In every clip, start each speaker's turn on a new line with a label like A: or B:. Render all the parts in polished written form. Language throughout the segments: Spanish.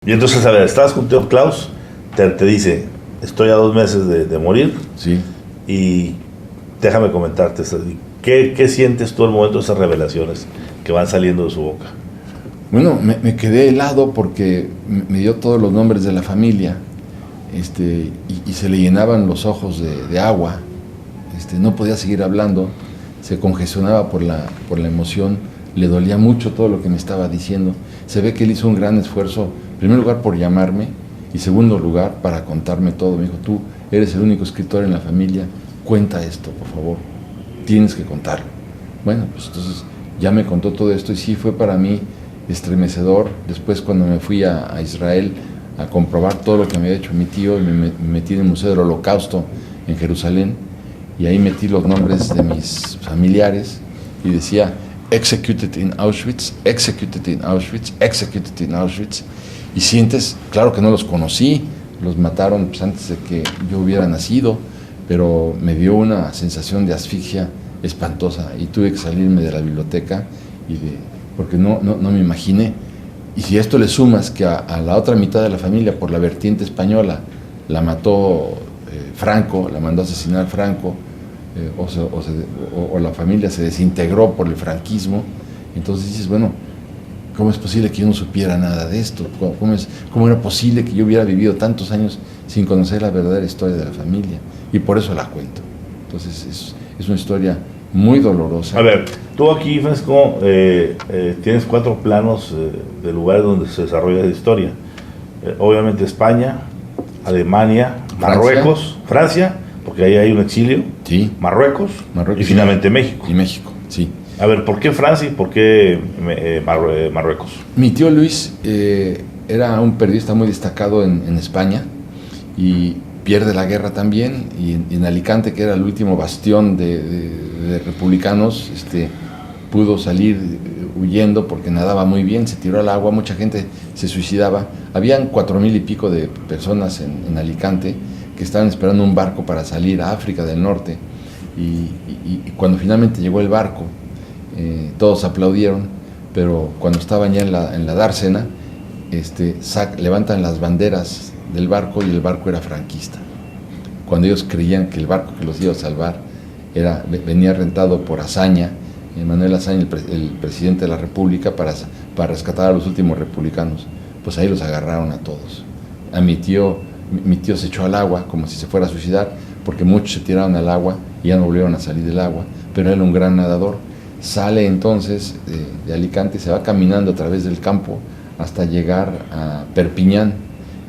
A: Y entonces, a ver, estás con Tío Klaus, te dice, estoy a 2 meses de morir.
B: Sí.
A: Y déjame comentarte, ¿qué sientes tú al momento de esas revelaciones que van saliendo de su boca?
B: Bueno, me quedé helado porque me dio todos los nombres de la familia, y se le llenaban los ojos de agua, no podía seguir hablando, se congestionaba por la emoción, le dolía mucho todo lo que me estaba diciendo. Se ve que él hizo un gran esfuerzo, en primer lugar por llamarme, y segundo lugar para contarme todo. Me dijo, tú eres el único escritor en la familia, cuenta esto, por favor, tienes que contarlo. Bueno, pues entonces ya me contó todo esto y sí fue para mí estremecedor. Después, cuando me fui a Israel a comprobar todo lo que me había hecho mi tío, y me metí en el Museo del Holocausto en Jerusalén, y ahí metí los nombres de mis familiares y decía executed in Auschwitz, executed in Auschwitz, executed in Auschwitz, y sientes, claro que no los conocí, los mataron pues antes de que yo hubiera nacido, pero me dio una sensación de asfixia espantosa y tuve que salirme de la biblioteca porque no me imaginé. Y si a esto le sumas que a la otra mitad de la familia, por la vertiente española, la mató Franco, la mandó a asesinar Franco, o la familia se desintegró por el franquismo, entonces dices, bueno, ¿cómo es posible que yo no supiera nada de esto? ¿Cómo era posible que yo hubiera vivido tantos años sin conocer la verdadera historia de la familia? Y por eso la cuento. Entonces es una historia muy dolorosa.
A: A ver, tú aquí, Francisco, tienes 4 planos de lugares donde se desarrolla la historia. Obviamente España, Alemania, Marruecos, Francia, porque ahí hay un exilio,
B: sí.
A: Marruecos y finalmente México.
B: Y México, sí.
A: A ver, ¿por qué Francia y por qué Marruecos?
B: Mi tío Luis era un periodista muy destacado en España y pierde la guerra también, y en Alicante, que era el último bastión de republicanos, pudo salir huyendo porque nadaba muy bien, se tiró al agua, mucha gente se suicidaba. Habían 4,000 y pico de personas en Alicante que estaban esperando un barco para salir a África del Norte, y cuando finalmente llegó el barco, todos aplaudieron, pero cuando estaban ya en la dársena, levantan las banderas del barco y el barco era franquista, cuando ellos creían que el barco que los iba a salvar venía rentado por Azaña, Manuel Azaña, el presidente de la República, para rescatar a los últimos republicanos. Pues ahí los agarraron a todos. A mi tío se echó al agua como si se fuera a suicidar, porque muchos se tiraron al agua y ya no volvieron a salir del agua, pero él era un gran nadador. Sale entonces de Alicante y se va caminando a través del campo hasta llegar a Perpiñán,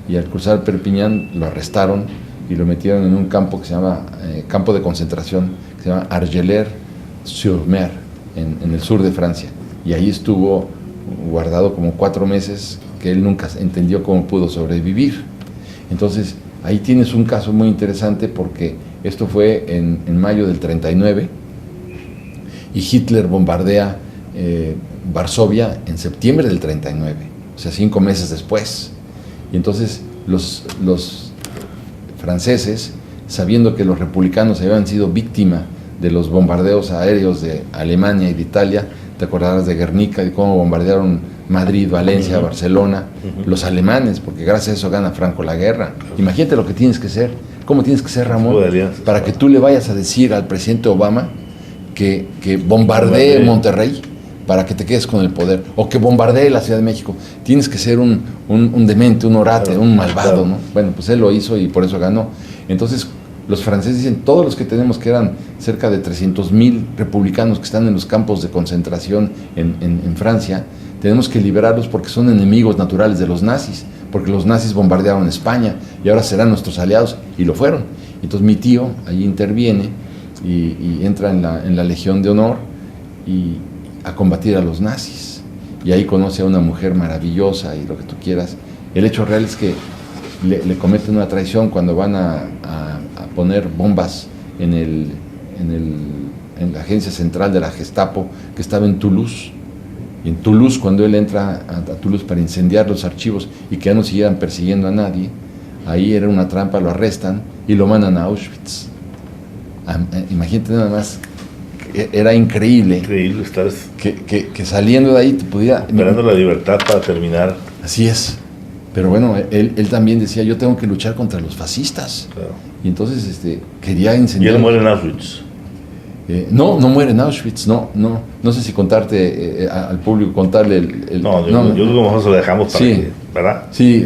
B: y al cruzar Perpiñán lo arrestaron y lo metieron en un campo que se llama campo de concentración, que se llama Argelers-sur-Mer, en el sur de Francia, y ahí estuvo guardado como 4 meses, que él nunca entendió cómo pudo sobrevivir. Entonces ahí tienes un caso muy interesante, porque esto fue en mayo del 39 y Hitler bombardea Varsovia en septiembre del 39, o sea, 5 meses después. Y entonces los franceses, sabiendo que los republicanos habían sido víctima de los bombardeos aéreos de Alemania y de Italia, te acordarás de Guernica, de cómo bombardearon Madrid, Valencia, Barcelona, los alemanes, porque gracias a eso gana Franco la guerra. Imagínate lo que tienes que ser, cómo tienes que ser, Ramón, para que tú le vayas a decir al presidente Obama que bombardee Monterrey para que te quedes con el poder, o que bombardee la Ciudad de México. Tienes que ser un demente, un orate, un malvado, ¿no? Bueno, pues él lo hizo y por eso ganó. Entonces los franceses dicen, todos los que tenemos, que eran cerca de 300,000 republicanos que están en los campos de concentración en Francia, tenemos que liberarlos porque son enemigos naturales de los nazis, porque los nazis bombardearon España y ahora serán nuestros aliados, y lo fueron. Entonces mi tío allí interviene y entra en la Legión de Honor y a combatir a los nazis, y ahí conoce a una mujer maravillosa y lo que tú quieras. El hecho real es que le cometen una traición cuando van a poner bombas en la agencia central de la Gestapo, que estaba en Toulouse. Y en Toulouse, cuando él entra a Toulouse para incendiar los archivos y que ya no siguieran persiguiendo a nadie, ahí era una trampa, lo arrestan y lo mandan a Auschwitz. Imagínate nada más, era increíble
A: estar
B: que saliendo de ahí te pudiera...
A: esperando la libertad para terminar.
B: Así es, Pero bueno, él también decía, yo tengo que luchar contra los fascistas.
A: Claro.
B: Y entonces quería
A: Y
B: incendiar.
A: él muere en Auschwitz.
B: No muere en Auschwitz, no sé si contarte al público, contarle
A: No, yo creo que mejor se lo dejamos para
B: sí,
A: que, ¿verdad?
B: Sí,